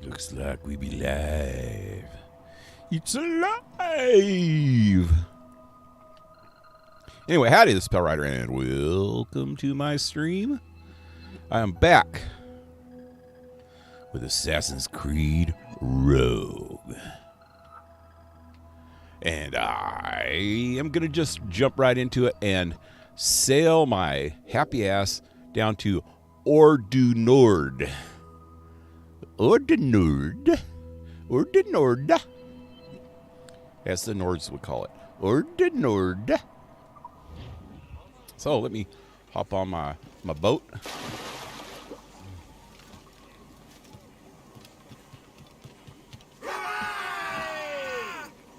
Looks like we be live. It's alive. Anyway, howdy, this is Pell Rider, and welcome to my stream. I am back with Assassin's Creed Rogue. And I am going to just jump right into it and sail my happy ass down to Ordunord. Ordunord. As the Nords would call it. Ordunord. So let me hop on my boat.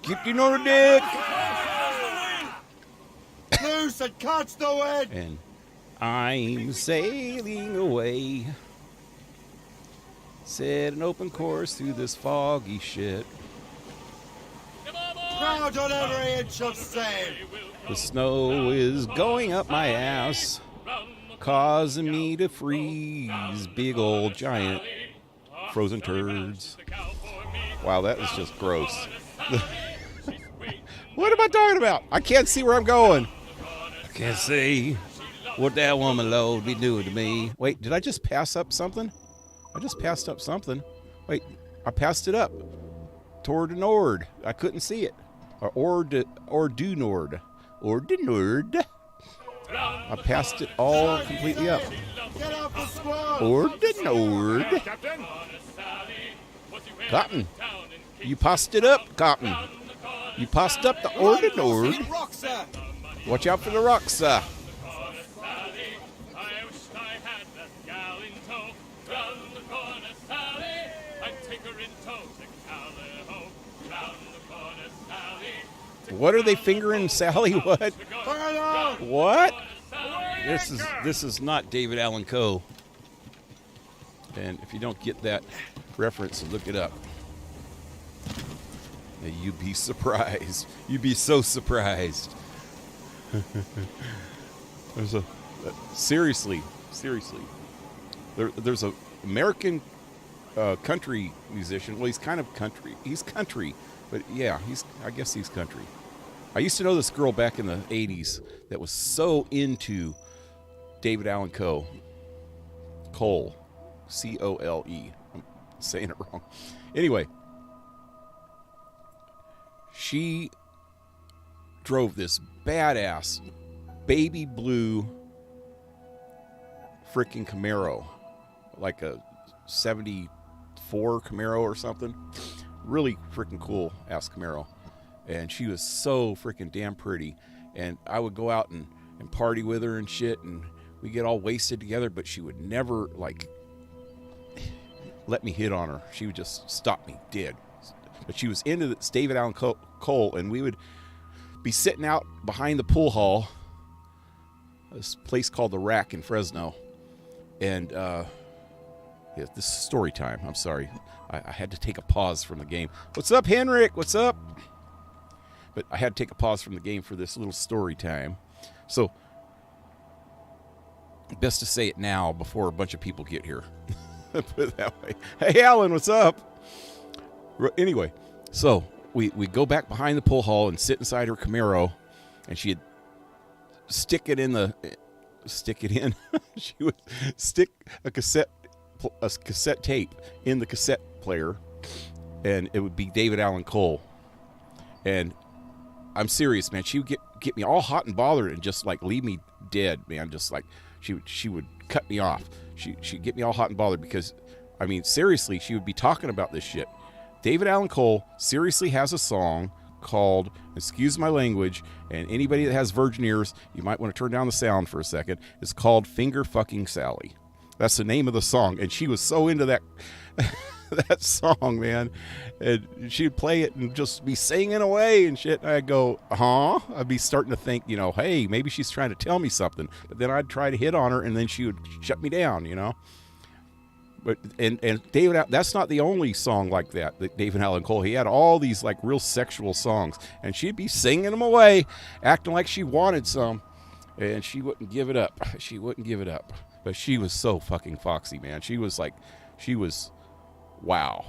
Keep you Nordic. Loose and catch the wind. And I'm sailing away. Set an open course through this foggy shit. Proud on every inch of sail. The snow is going up my ass, causing me to freeze big old giant frozen turds. Wow, that is just gross. What am I talking about? I can't see where I'm going. I can't see what that woman Lord be doing to me. Wait, did I just pass up something? I just passed up something. Wait, I passed it up toward the Nord. I couldn't see it. Or do Nord. I passed it all completely up. Get off the squad. Or the Nord. Cotton. You passed it up, Cotton. You passed up the Order Nord. Rock, sir. Watch out for the rocks, sir. What are they fingering, Sally? What? What? This is not David Allan Coe. And if you don't get that reference, look it up. Now, you'd be surprised. You'd be so surprised. There's a seriously. There's a American country musician. Well, he's kind of country. He's country, but yeah, I guess he's country. I used to know this girl back in the 80s that was so into David Allan Coe. Cole. C-O-L-E. I'm saying it wrong. Anyway, she drove this badass baby blue freaking Camaro. Like a 74 Camaro or something. Really freaking cool ass Camaro. And she was so freaking damn pretty. And I would go out and party with her and shit. And we get all wasted together. But she would never, like, let me hit on her. She would just stop me dead. But she was into this David Allan Coe. And we would be sitting out behind the pool hall. This place called The Rack in Fresno. And, yeah, this is story time. I'm sorry. I had to take a pause from the game. What's up, Henrik? What's up? But I had to take a pause from the game for this little story time. So, best to say it now before a bunch of people get here. Put it that way. Hey, Alan, what's up? Anyway, so we go back behind the pool hall and sit inside her Camaro, and she'd stick it in. She would stick a cassette tape in the cassette player, and it would be David Allan Coe. And I'm serious, man. She would get me all hot and bothered and just like leave me dead, man. Just like she would cut me off. She'd get me all hot and bothered because, I mean, seriously, she would be talking about this shit. David Allan Coe seriously has a song called, excuse my language, and anybody that has virgin ears, you might want to turn down the sound for a second. It's called Finger Fucking Sally. That's the name of the song. And she was so into that that song, man. And she'd play it and just be singing away and shit. And I'd go, huh? I'd be starting to think, hey, maybe she's trying to tell me something. But then I'd try to hit on her, and then she would shut me down, But and David, that's not the only song like that David Allan Coe. He had all these like real sexual songs, and she'd be singing them away, acting like she wanted some, and she wouldn't give it up. But she was so fucking foxy, man. She was wow.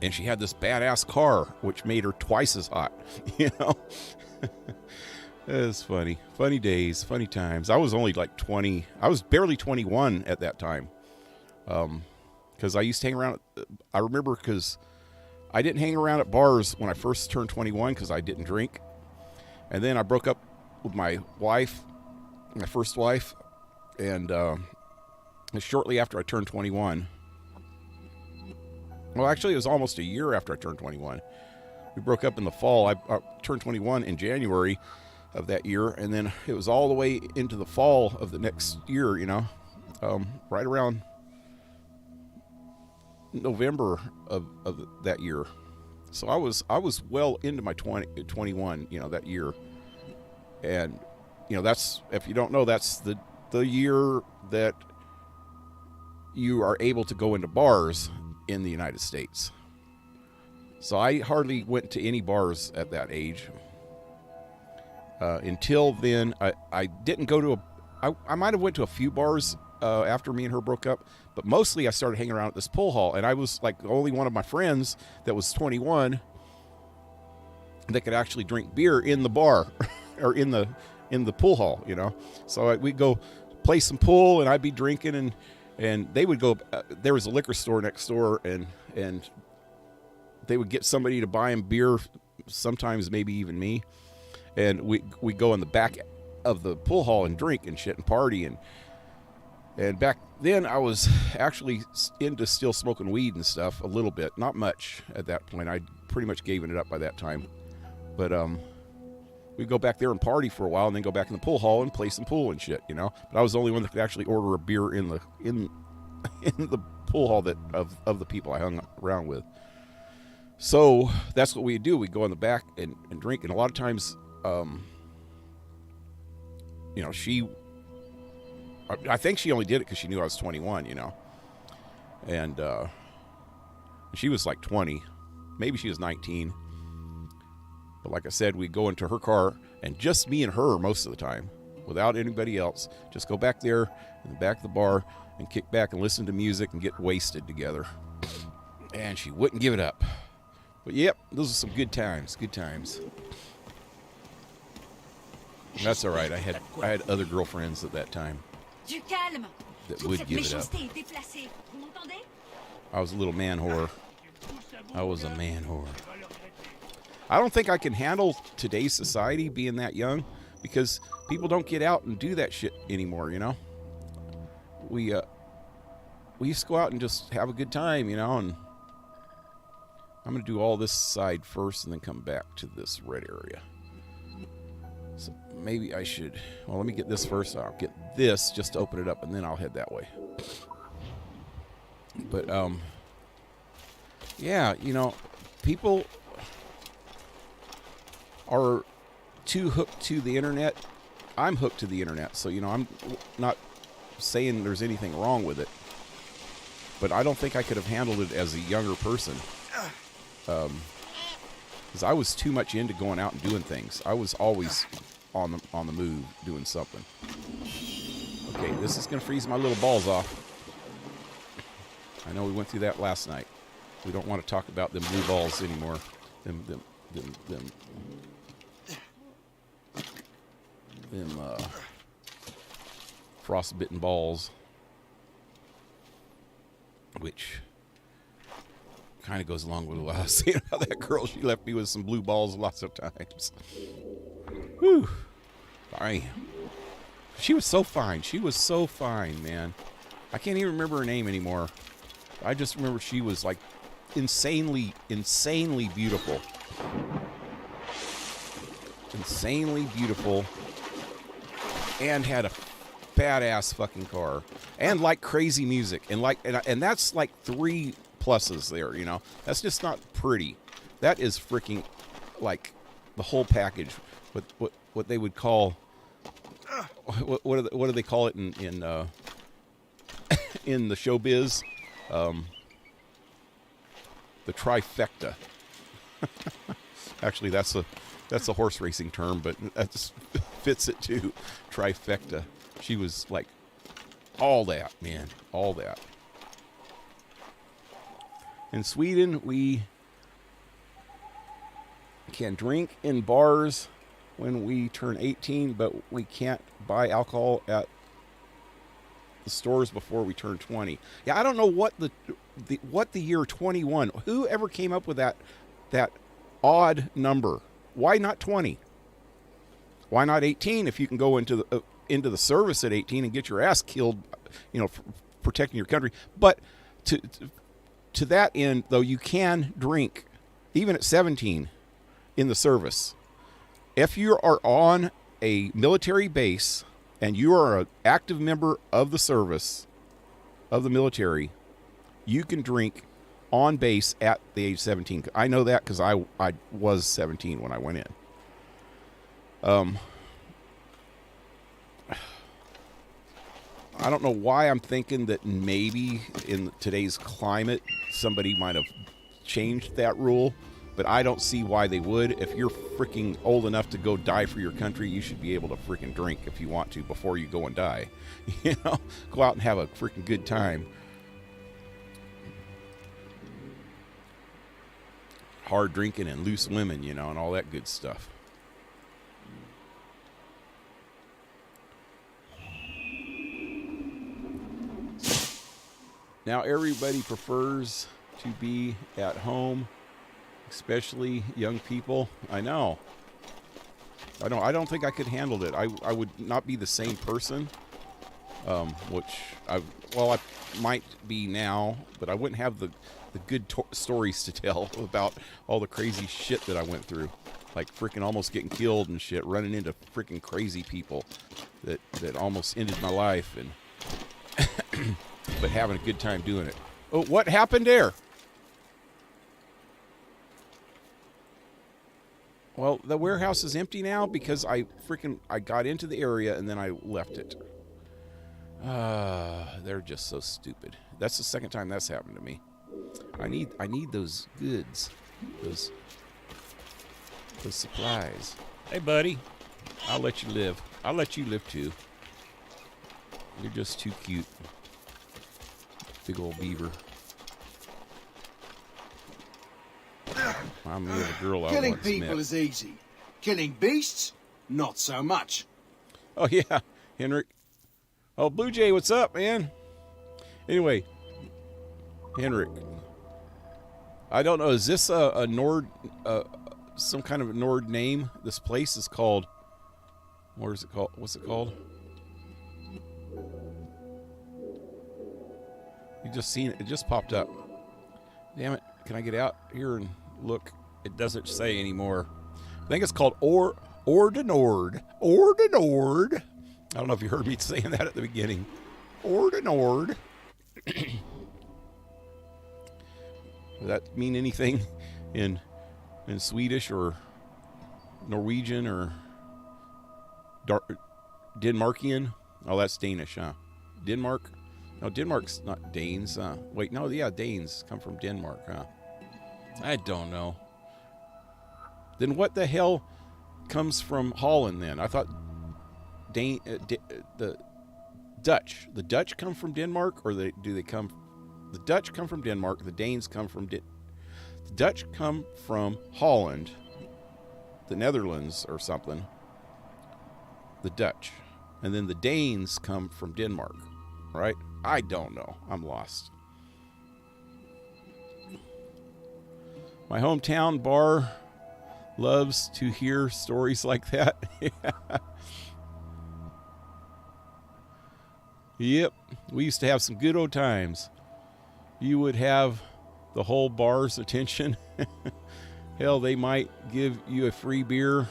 And she had this badass car, which made her twice as hot. You know, it was funny. Funny days, funny times. I was only like 20. I was barely 21 at that time. Because I used to hang around. I remember because I didn't hang around at bars when I first turned 21 because I didn't drink. And then I broke up with my wife, my first wife. And shortly after I turned 21. Well, actually, it was almost a year after I turned 21. We broke up in the fall. I turned 21 in January of that year, and then it was all the way into the fall of the next year, you know, right around November of that year. So I was well into my 21, you know, that year. And, you know, that's, if you don't know, that's the year that you are able to go into bars in the United States. So I hardly went to any bars at that age. Until then, I didn't go to I might have went to a few bars after me and her broke up, but mostly I started hanging around at this pool hall, and I was like the only one of my friends that was 21 that could actually drink beer in the bar or in the pool hall, you know. So we'd go play some pool, and I'd be drinking, and they would go. There was a liquor store next door, and they would get somebody to buy them beer, sometimes maybe even me, and we go in the back of the pool hall and drink and shit and party, and back then I was actually into still smoking weed and stuff a little bit, not much at that point. I'd pretty much given it up by that time, but we'd go back there and party for a while, and then go back in the pool hall and play some pool and shit, you know. But I was the only one that could actually order a beer in the pool hall of the people I hung around with. So that's what we'd do. We'd go in the back and drink, and a lot of times, you know, I think she only did it because she knew I was 21, you know, and she was like 20, maybe she was 19. But like I said, we'd go into her car, and just me and her most of the time, without anybody else. Just go back there in the back of the bar and kick back and listen to music and get wasted together. And she wouldn't give it up. But yep, those are some good times. Good times. And that's all right. I had other girlfriends at that time that would give it up. I was a little man whore. I was a man whore. I don't think I can handle today's society being that young, because people don't get out and do that shit anymore, you know. We used to go out and just have a good time, you know, and I'm going to do all this side first and then come back to this red area. So maybe I should, well, let me get this first. I'll get this just to open it up, and then I'll head that way. But, yeah, you know, people are too hooked to the internet. I'm hooked to the internet, so, you know, I'm not saying there's anything wrong with it, but I don't think I could have handled it as a younger person, because I was too much into going out and doing things. I was always on the move doing something. Okay, this is gonna freeze my little balls off. I know we went through that last night. We don't want to talk about them blue balls anymore. Them frostbitten balls, which kind of goes along with what I was saying about that girl. She left me with some blue balls lots of times. Whew. She was so fine. She was so fine, man. I can't even remember her name anymore. I just remember she was like insanely beautiful. Insanely beautiful. And had a badass fucking car. And like crazy music. And that's like 3 pluses there, you know. That's just not pretty. That is freaking like the whole package. What they would call what do they call it in in the showbiz? The trifecta. Actually, that's a horse racing term, but that fits it too. Trifecta. She was like all that, man, all that. In Sweden, we can drink in bars when we turn 18, but we can't buy alcohol at the stores before we turn 20. Yeah, I don't know what the year 21. Who ever came up with that odd number? Why not 20? Why not 18 if you can go into the service at 18 and get your ass killed, protecting your country? But to that end, though, you can drink even at 17 in the service. If you are on a military base and you are an active member of the service, of the military, you can drink on base at the age 17. I know that because I was 17 when I went in. I don't know why I'm thinking that maybe in today's climate somebody might have changed that rule, but I don't see why they would. If you're freaking old enough to go die for your country, you should be able to freaking drink if you want to before you go and die. Go out and have a freaking good time. Hard drinking and loose women, and all that good stuff. Now everybody prefers to be at home, especially young people. I know. I don't think I could handle it. I would not be the same person, which I might be now, but I wouldn't have the good stories to tell about all the crazy shit that I went through, like freaking almost getting killed and shit, running into freaking crazy people that almost ended my life, and but having a good time doing it. Oh, what happened there? Well, the warehouse is empty now because I got into the area and then I left it. They're just so stupid. That's the second time that's happened to me. I need those goods, those supplies. Hey, buddy, I'll let you live. I'll let you live too. You're just too cute. Big old beaver. I'm the girl I Killing once people met. is easy. Killing beasts, not so much. Oh, yeah, Henrik. Oh, Blue Jay, what's up, man? Anyway, Henrik. I don't know. Is this a Nord, some kind of a Nord name? This place is called, what is it called? What's it called? You just seen it. It just popped up. Damn it. Can I get out here and look? It doesn't say anymore. I think it's called Ordenord. Ordenord. I don't know if you heard me saying that at the beginning. Ordenord. Does that mean anything in Swedish or Norwegian or Denmarkian? Oh, that's Danish, huh? Denmark? No, Denmark's not Danes. Wait, no, yeah, Danes come from Denmark, huh? I don't know. Then what the hell comes from Holland then? I thought the Dutch. The Dutch come from Denmark, or do they come? The Dutch come from Denmark. The Danes come from the Dutch come from Holland, the Netherlands or something. The Dutch, and then the Danes come from Denmark, right? I don't know. I'm lost. My hometown bar loves to hear stories like that. Yep. We used to have some good old times. You would have the whole bar's attention. Hell, they might give you a free beer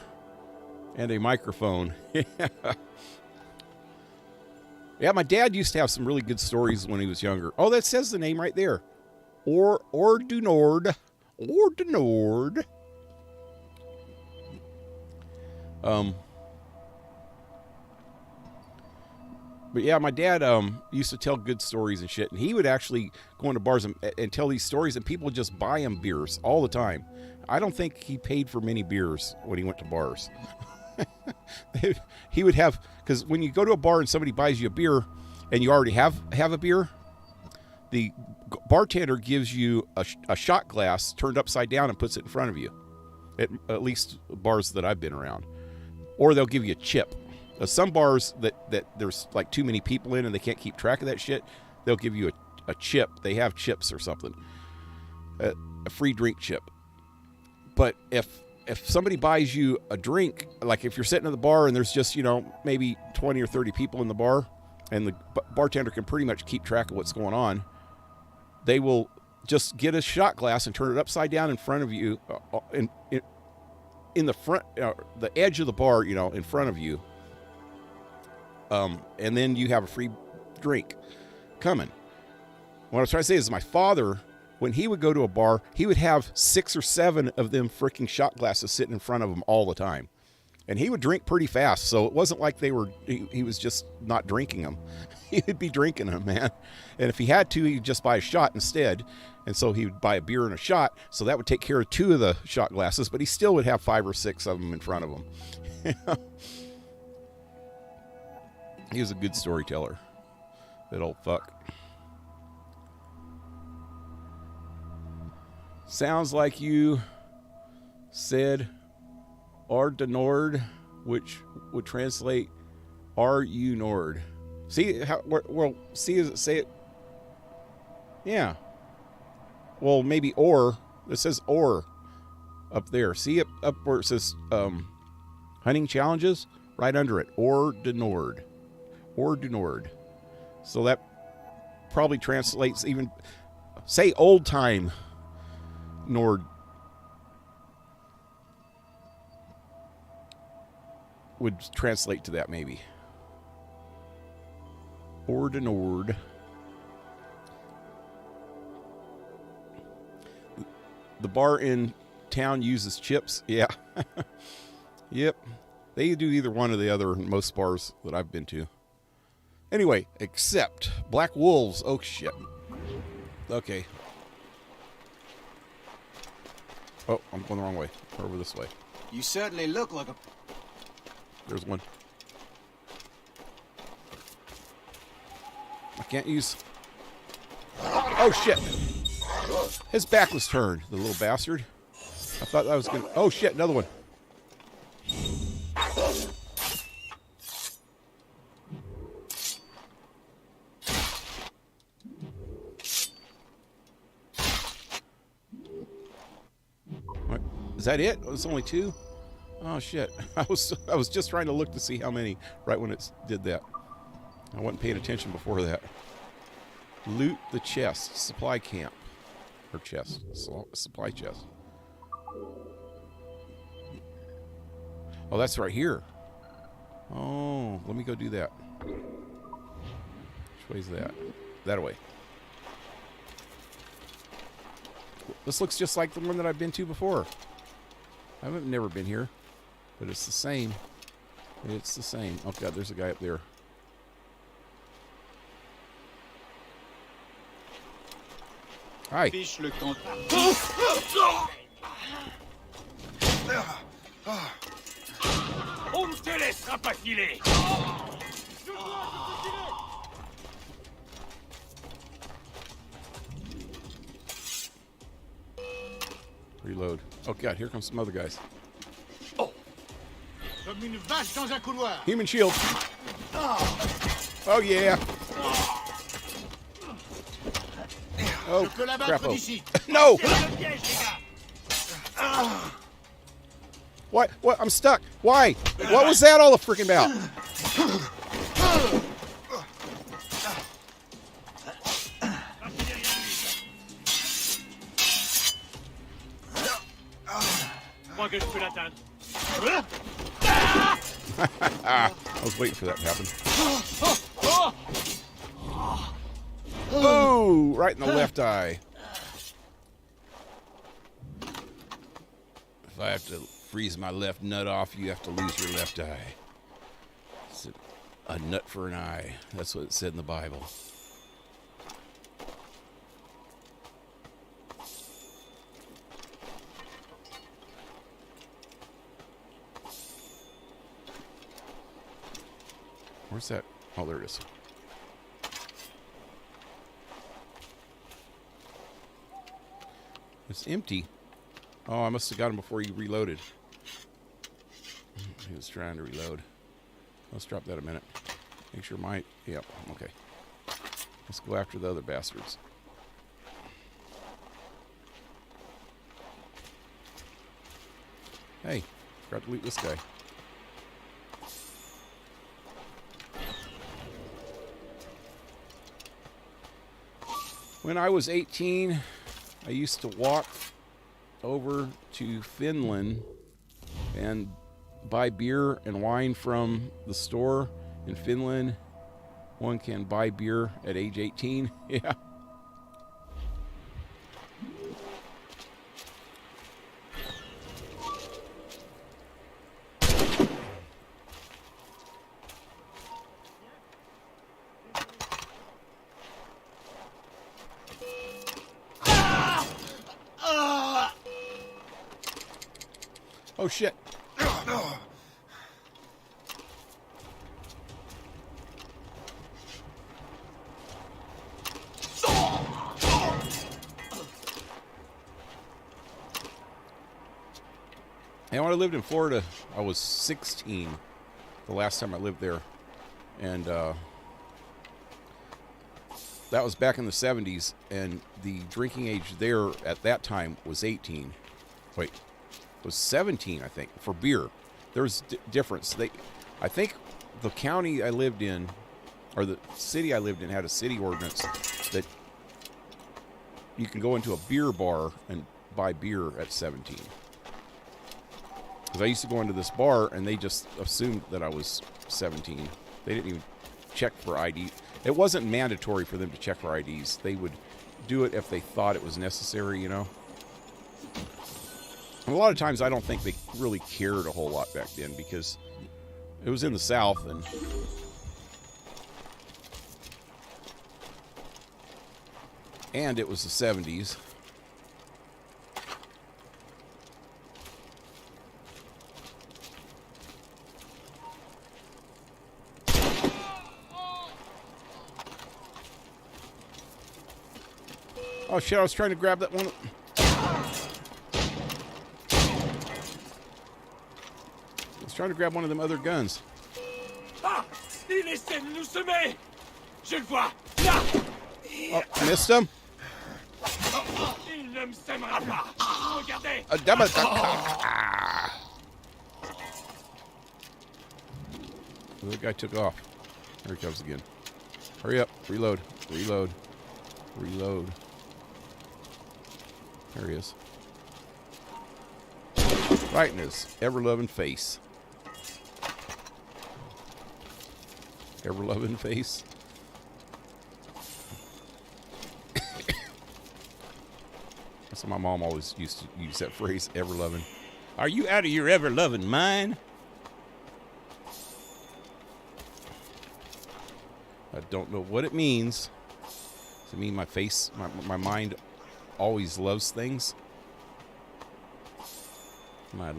and a microphone. Yeah, my dad used to have some really good stories when he was younger. Oh, that says the name right there. Ordenord. Ordenord. But yeah, my dad used to tell good stories and shit, and he would actually go into bars and tell these stories, and people would just buy him beers all the time. I don't think he paid for many beers when he went to bars. He would have, because when you go to a bar and somebody buys you a beer and you already have a beer, the bartender gives you a shot glass turned upside down and puts it in front of you. At least bars that I've been around. Or they'll give you a chip. Some bars that there's like too many people in and they can't keep track of that shit, they'll give you a chip. They have chips or something. A free drink chip. But if somebody buys you a drink, like if you're sitting at the bar and there's just, maybe 20 or 30 people in the bar, and the bartender can pretty much keep track of what's going on, they will just get a shot glass and turn it upside down in front of you, in the front, the edge of the bar, in front of you. And then you have a free drink coming. What I was trying to say is my father, when he would go to a bar, he would have 6 or 7 of them freaking shot glasses sitting in front of him all the time. And he would drink pretty fast, so it wasn't like he was just not drinking them. He would be drinking them, man. And if he had to, he'd just buy a shot instead. And so he would buy a beer and a shot, so that would take care of 2 of the shot glasses, but he still would have 5 or 6 of them in front of him. He was a good storyteller, that old fuck. Sounds like you said Ard Nord, which would translate Are You Nord. See how, well, see, does it say it? Yeah. Well, maybe or. It says or up there. See it up where it says hunting challenges? Right under it. Or de Nord. Or de Nord. So that probably translates even, say old time Nord. Would translate to that maybe. Or de Nord. The bar in town uses chips. Yeah. Yep. They do either one or the other in most bars that I've been to. Anyway, except Black Wolves. Oh, shit. Okay. Oh, I'm going the wrong way. Over this way. You certainly look like a... There's one. I can't use... Oh, shit. His back was turned, the little bastard. I thought that was gonna... Oh, shit, another one. What? Is that it? Oh, it's only 2? Oh, shit. I was just trying to look to see how many right when it did that. I wasn't paying attention before that. Loot the chest. Supply camp. Or chest. Supply chest. Oh, that's right here. Oh, let me go do that. Which way is that? That way. This looks just like the one that I've been to before. I've never been here. But it's the same. It's the same. Oh, God, there's a guy up there. Hi. On ne te laissera pas filer. Reload. Oh, God, here comes some other guys. Comme une vache dans un couloir. Human shield. Oh, yeah. Oh, crap. No! What? What? I'm stuck. Why? What was that all the freaking about? Moi que je peux l'atteindre. I was waiting for that to happen. Oh, right in the left eye. If I have to freeze my left nut off, you have to lose your left eye. It's a nut for an eye. That's what it said in the Bible. Where's that? Oh, there it is. It's empty. Oh, I must have got him before he reloaded. He was trying to reload. Let's drop that a minute. Make sure my... Yep, okay. Let's go after the other bastards. Hey, forgot to loot this guy. When I was 18, I used to walk over to Finland and buy beer and wine from the store in Finland. One can buy beer at age 18. Yeah. Oh shit. And when I lived in Florida, I was 16 the last time I lived there. And that was back in the 70s. And the drinking age there at that time was 18. Wait, it was 17, I think, for beer. There was difference. I think the county I lived in, or the city I lived in, had a city ordinance that you can go into a beer bar and buy beer at 17. Because I used to go into this bar, and they just assumed that I was 17. They didn't even check for ID. It wasn't mandatory for them to check for IDs. They would do it if they thought it was necessary, you know. And a lot of times, I don't think they really cared a whole lot back then, because it was in the South, and it was the 70s. Oh shit, I was trying to grab that one. I was trying to grab one of them other guns. Ah! Il essaie de nous semer! Je le vois! Là! Oh, I missed him. Il ne me sèmera pas! Regardez! The other guy took off. There he comes again. Hurry up. Reload. Reload. Reload. There he is. Right in his ever-loving face. Ever-loving face. That's what my mom always used to use, that phrase, ever-loving. Are you out of your ever-loving mind? I don't know what it means. Does it mean my face, my mind always loves things? My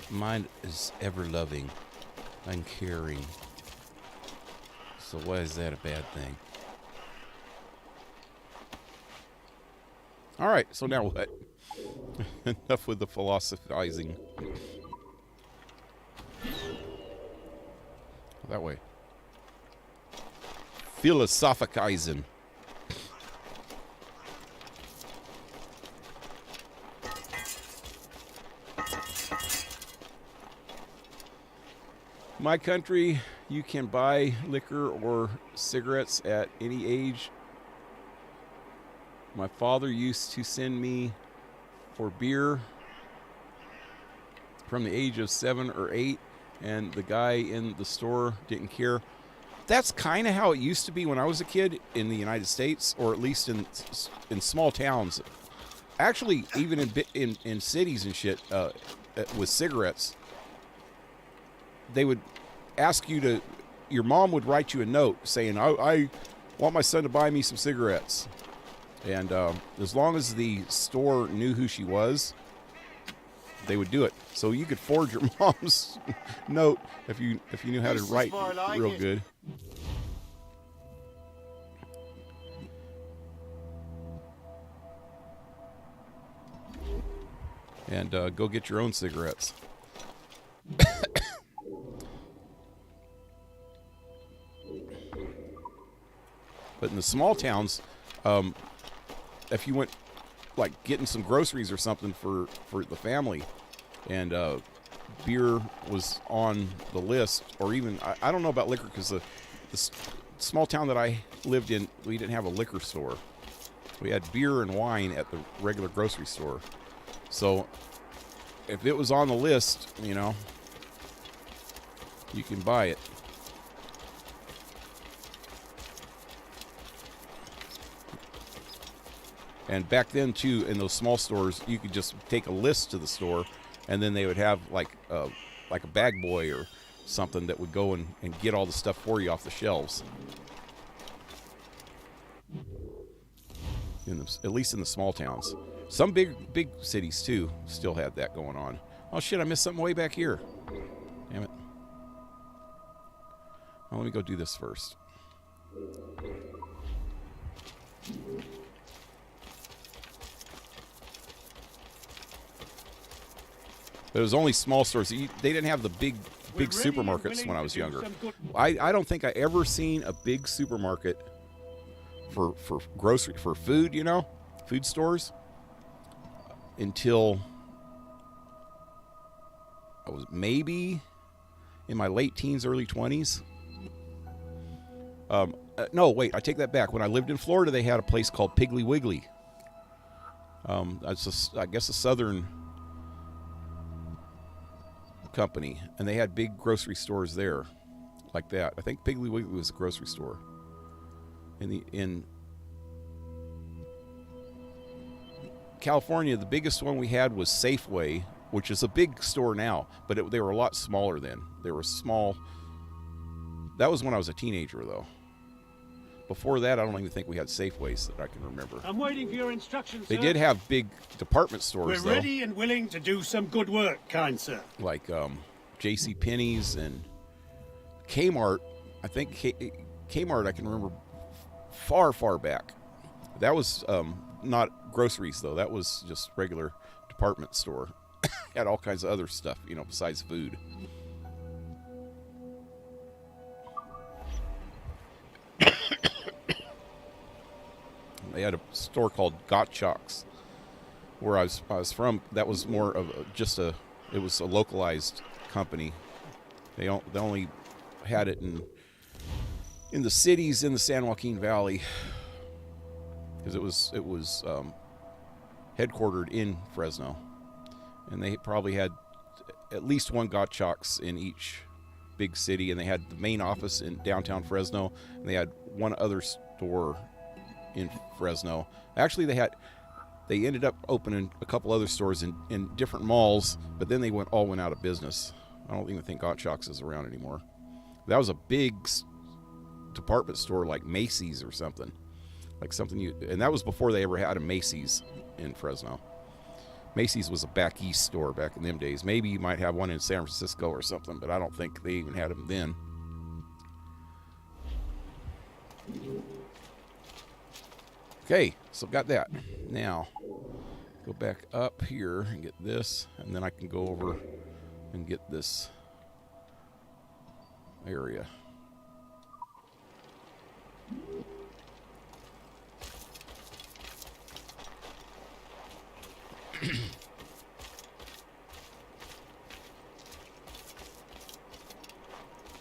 mind is ever-loving, uncaring. So why is that a bad thing? All right, so now what? Enough with the philosophizing. That way. Philosophizing. My country, you can buy liquor or cigarettes at any age. My father used to send me for beer from the age of 7 or 8, and the guy in the store didn't care. That's kind of how it used to be when I was a kid in the United States, or at least in small towns. Actually, even in cities and shit, with cigarettes, they would ask you to. Your mom would write you a note saying, "I want my son to buy me some cigarettes," and as long as the store knew who she was, they would do it. So you could forge your mom's note if you knew how to write real good. and go get your own cigarettes. But in the small towns, if you went like getting some groceries or something for the family, and beer was on the list, or even I don't know about liquor, because the small town that I lived in, we didn't have a liquor store. We had beer and wine at the regular grocery store. So if it was on the list, you know, you can buy it. And back then, too, in those small stores, you could just take a list to the store, and then they would have like a bag boy or something that would go and get all the stuff for you off the shelves. At least in the small towns. Some big cities, too, still had that going on. Oh, shit, I missed something way back here. Damn it. Well, let me go do this first. But it was only small stores. They didn't have the big supermarkets when I was younger. I don't think I ever seen a big supermarket for grocery, for food, you know, food stores, until I was maybe in my late teens, early 20s. No, wait, I take that back. When I lived in Florida, they had a place called Piggly Wiggly. That's I guess a southern company, and they had big grocery stores there like that. I think Piggly Wiggly was a grocery store. In California, the biggest one we had was Safeway, which is a big store now, but they were a lot smaller then. They were small. That was when I was a teenager, though. Before that, I don't even think we had Safeways that I can remember. I'm waiting for your instructions, They sir. did have big department stores, We're ready and willing to do some good work, kind sir. like J.C. Penney's and Kmart. I think Kmart I can remember far back. That was not groceries, though. That was just regular department store. Had all kinds of other stuff, you know, besides food. They had a store called Gottschalk's where I was from. That was more of it was a localized company. They only had it in the cities in the San Joaquin Valley, because it was headquartered in Fresno, and they probably had at least one Gottschalk's in each big city, and they had the main office in downtown Fresno, and they had one other store in Fresno. Actually, they ended up opening a couple other stores in different malls, but then they all went out of business. I don't even think Gottschalk's is around anymore. That was a big department store like Macy's or something. Like something and that was before they ever had a Macy's in Fresno. Macy's was a back east store back in them days. Maybe you might have one in San Francisco or something, but I don't think they even had them then. Okay, so got that. Now, go back up here and get this, and then I can go over and get this area.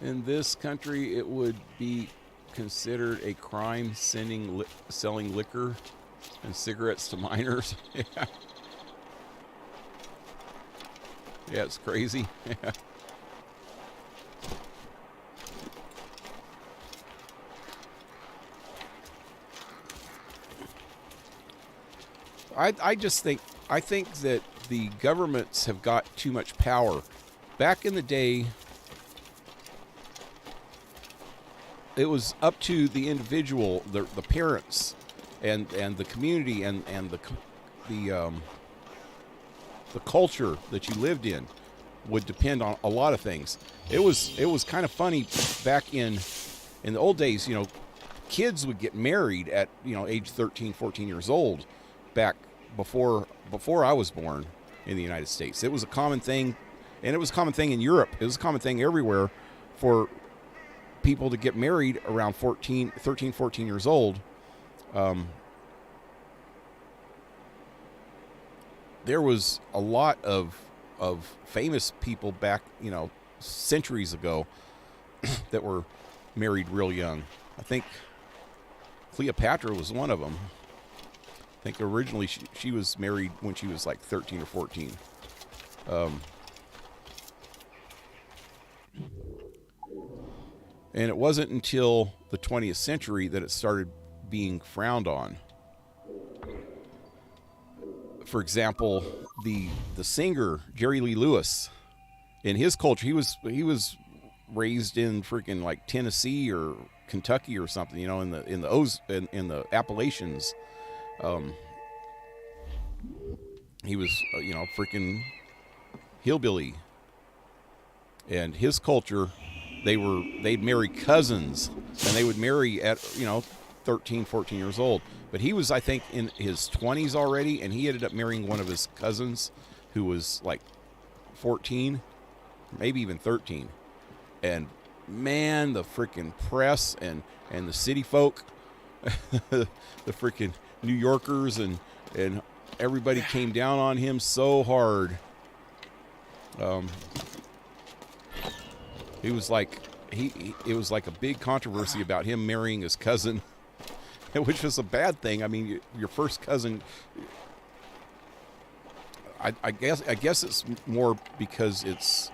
In this country, it would be considered a crime selling liquor and cigarettes to minors. Yeah. Yeah, it's crazy. Yeah. I think that the governments have got too much power. Back in the day, it was up to the individual, the parents, and the community, and the culture that you lived in would depend on a lot of things. It was kind of funny back in the old days. You know, kids would get married at, you know, age 13, 14 years old back before I was born. in the United States. It was a common thing, and it was a common thing in Europe. It was a common thing everywhere for people to get married around 13, 14 years old. There was a lot of famous people back, centuries ago that were married real young. I think Cleopatra was one of them. I think originally she was married when she was like 13 or 14. And it wasn't until the 20th century that it started being frowned on. For example, the singer Jerry Lee Lewis, in his culture, he was raised in freaking like Tennessee or Kentucky or something, in the Appalachians. He was freaking hillbilly, and his culture, they'd marry cousins, and they would marry at 13, 14 years old. But he was, I think, in his 20s already, and he ended up marrying one of his cousins who was like 14, maybe even 13. And man, the freaking press and the city folk, the freaking New Yorkers and everybody came down on him so hard. He was like it was like a big controversy about him marrying his cousin, which was a bad thing. I mean, your first cousin. I guess it's more because it's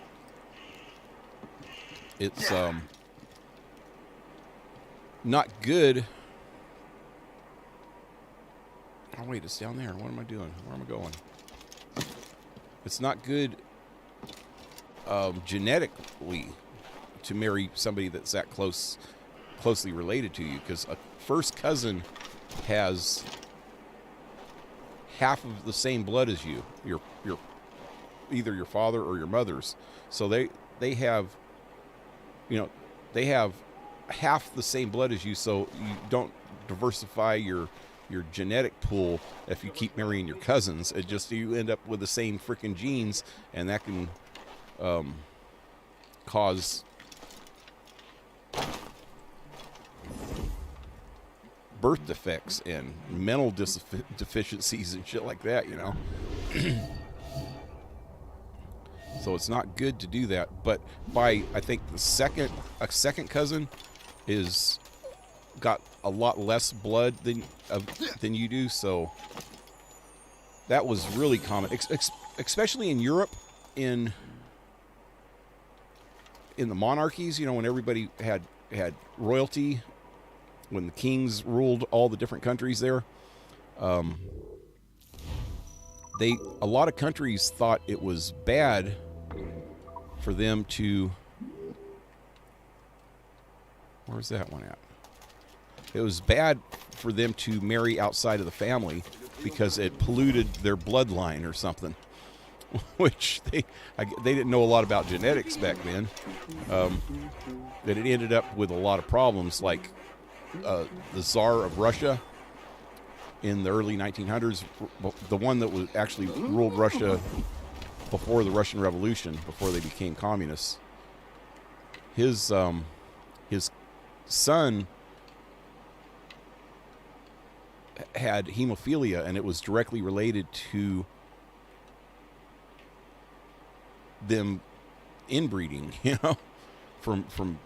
not good. Oh wait, it's down there. What am I doing? Where am I going? It's not good genetically to marry somebody that's that closely related to you, because a first cousin has half of the same blood as you. Your either your father or your mother's. So they have half the same blood as you, so you don't diversify your genetic pool if you keep marrying your cousins. It just, you end up with the same freaking genes, and that can cause birth defects and mental deficiencies and shit like that, So it's not good to do that. But I think a second cousin is got a lot less blood than you do, so that was really common, especially in Europe, in the monarchies. When everybody had royalty, when the kings ruled all the different countries there, a lot of countries thought it was bad for them to. Where's that one at? It was bad for them to marry outside of the family because it polluted their bloodline or something, which they didn't know a lot about genetics back then. That it ended up with a lot of problems, like the Tsar of Russia in the early 1900s, the one that was actually ruled Russia before the Russian Revolution, before they became communists. His son had hemophilia, and it was directly related to them inbreeding, from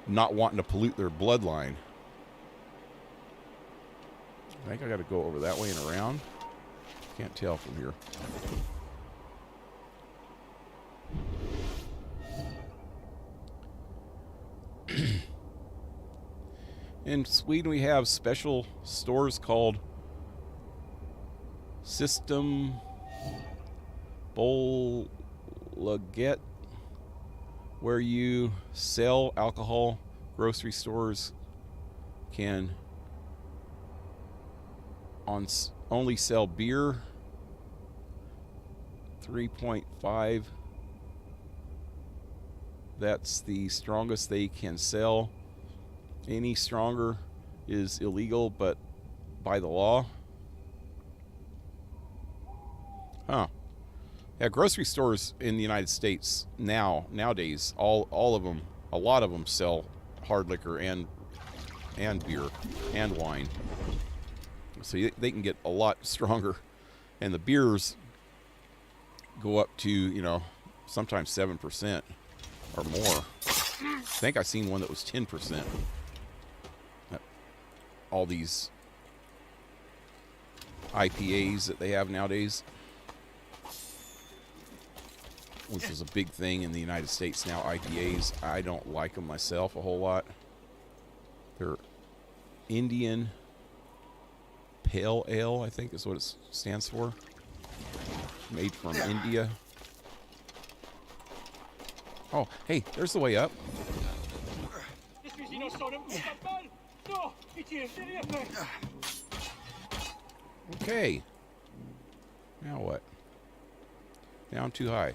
not wanting to pollute their bloodline. I think I got to go over that way and around. Can't tell from here. In Sweden, we have special stores called System Bolaget, where you sell alcohol. Grocery stores can only sell beer, 3.5. That's the strongest they can sell. Any stronger is illegal, but by the law. Huh. Yeah, grocery stores in the United States nowadays, all of them, a lot of them sell hard liquor and beer and wine. So they can get a lot stronger, and the beers go up to, you know, sometimes 7% or more. I think I seen one that was 10%. All these IPAs that they have nowadays, which is a big thing in the United States now. IPAs, I don't like them myself a whole lot. They're Indian Pale Ale, I think is what it stands for. Made from India. Oh, hey, there's the way up. Okay. Now what? Now I'm too high.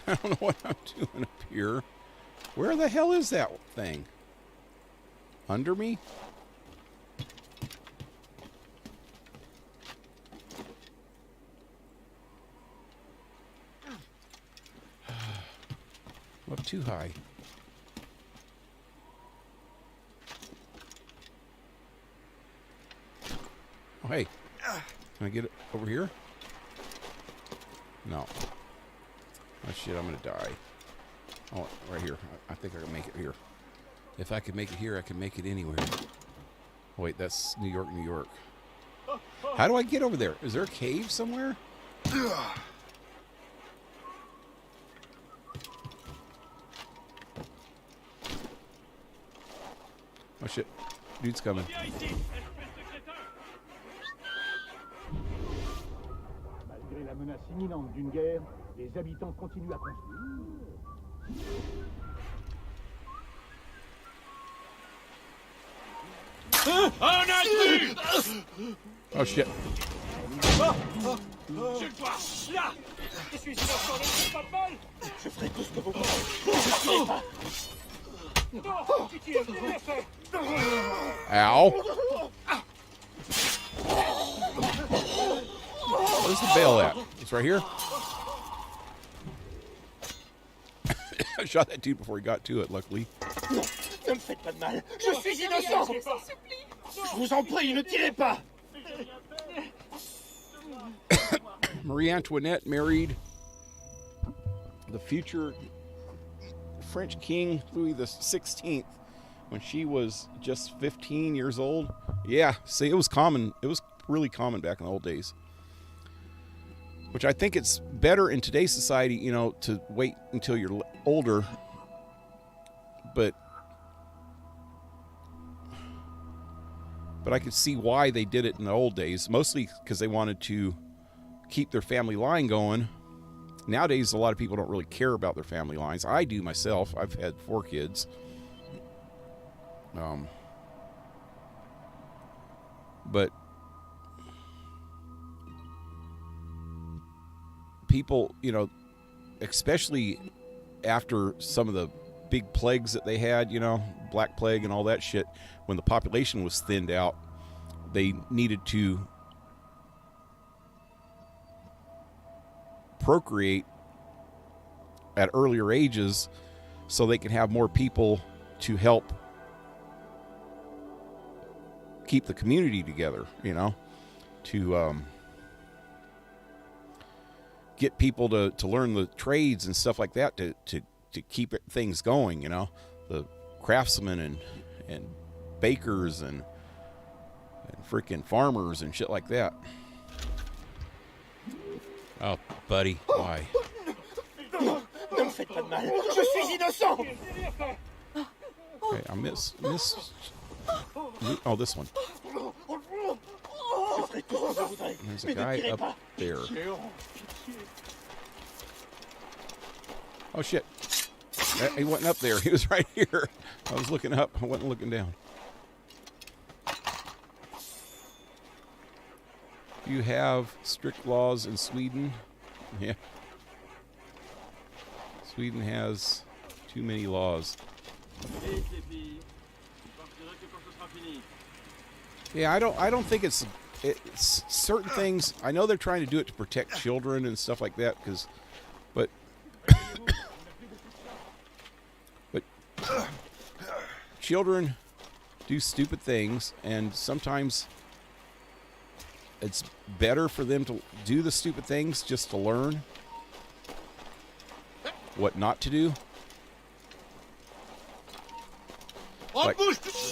I don't know what I'm doing up here. Where the hell is that thing? Under me? I'm up too high. Oh, hey. Can I get it over here? No. Oh, shit, I'm gonna die. Oh, right here. I think I can make it here. If I could make it here, I can make it anywhere. Oh, wait, that's New York, New York. How do I get over there? Is there a cave somewhere? Oh, shit. Dude's coming. Malgré la menace imminente d'une guerre, les habitants continuent à construire. Un intrus! Oh, shit. Je le vois, là! Je suis innocent, ne faites pas de mal! Je ferai tout ce que vous voulez. Non, pitié, c'est bien fait! Ow. Where's the bale at? It's right here. I shot that dude before he got to it, luckily. Ne me faites pas de mal. Je suis innocent. Je vous en prie, ne tirez pas. Marie Antoinette married the future French King Louis XVI when she was just 15 years old. Yeah, see, it was common. It was really common back in the old days. Which I think it's better in today's society, you know, to wait until you're older. But I could see why they did it in the old days, mostly because they wanted to keep their family line going. Nowadays, a lot of people don't really care about their family lines. I do myself. I've had 4 kids. But people, you know, especially after some of the big plagues that they had, you know, Black Plague and all that shit, when the population was thinned out, they needed to procreate at earlier ages so they can have more people to help keep the community together, you know, to get people to learn the trades and stuff like that to keep things going, you know, the craftsmen and bakers and freaking farmers and shit like that. Oh, buddy, why? Ne me faites pas de mal. Je suis innocent. Okay, I miss. Oh, this one. Je ferai tout ce que vous voudrez. There's a Mais ne guy tirez up pas. there. Oh shit! He wasn't up there. He was right here. I was looking up. I wasn't looking down. You have strict laws in Sweden. Yeah. Sweden has too many laws. Yeah, I don't think it's certain things. I know they're trying to do it to protect children and stuff like that, but children do stupid things, and sometimes it's better for them to do the stupid things just to learn what not to do. Like,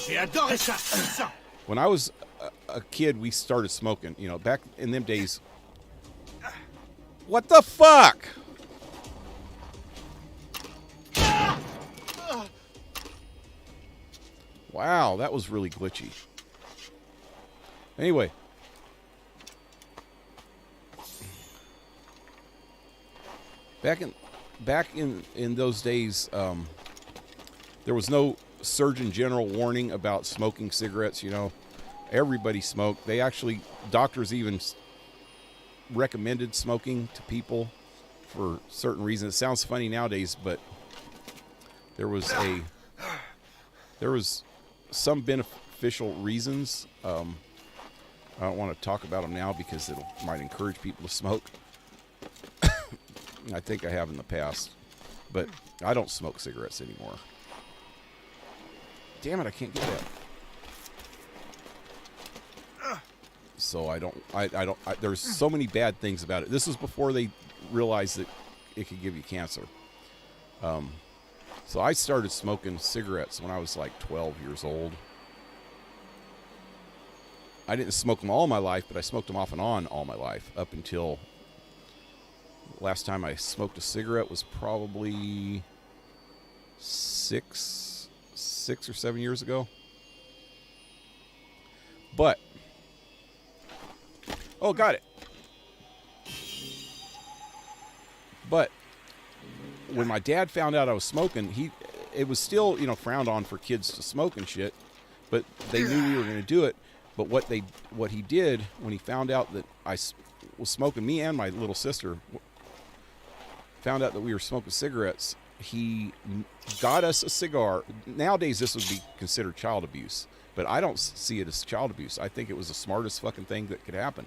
J'ai adoré ça. Ça. when I was a kid, we started smoking. You know, back in them days. What the fuck? Wow, that was really glitchy. Anyway. Back in those days, there was no Surgeon General warning about smoking cigarettes. You know, everybody smoked. Doctors even recommended smoking to people for certain reasons. It sounds funny nowadays, but there was some beneficial reasons. I don't want to talk about them now because it might encourage people to smoke. I think I have in the past, but I don't smoke cigarettes anymore. Damn it, I can't get that. So I don't, there's so many bad things about it. This was before they realized that it could give you cancer. So I started smoking cigarettes when I was like 12 years old. I didn't smoke them all my life, but I smoked them off and on all my life up until last time I smoked a cigarette was probably six or 7 years ago. But got it. But when my dad found out I was smoking, it was still, you know, frowned on for kids to smoke and shit, but they knew we were going to do it. But what he did when he found out that I was smoking, me and my little sister found out that we were smoking cigarettes, he got us a cigar. Nowadays, this would be considered child abuse, but I don't see it as child abuse. I think it was the smartest fucking thing that could happen.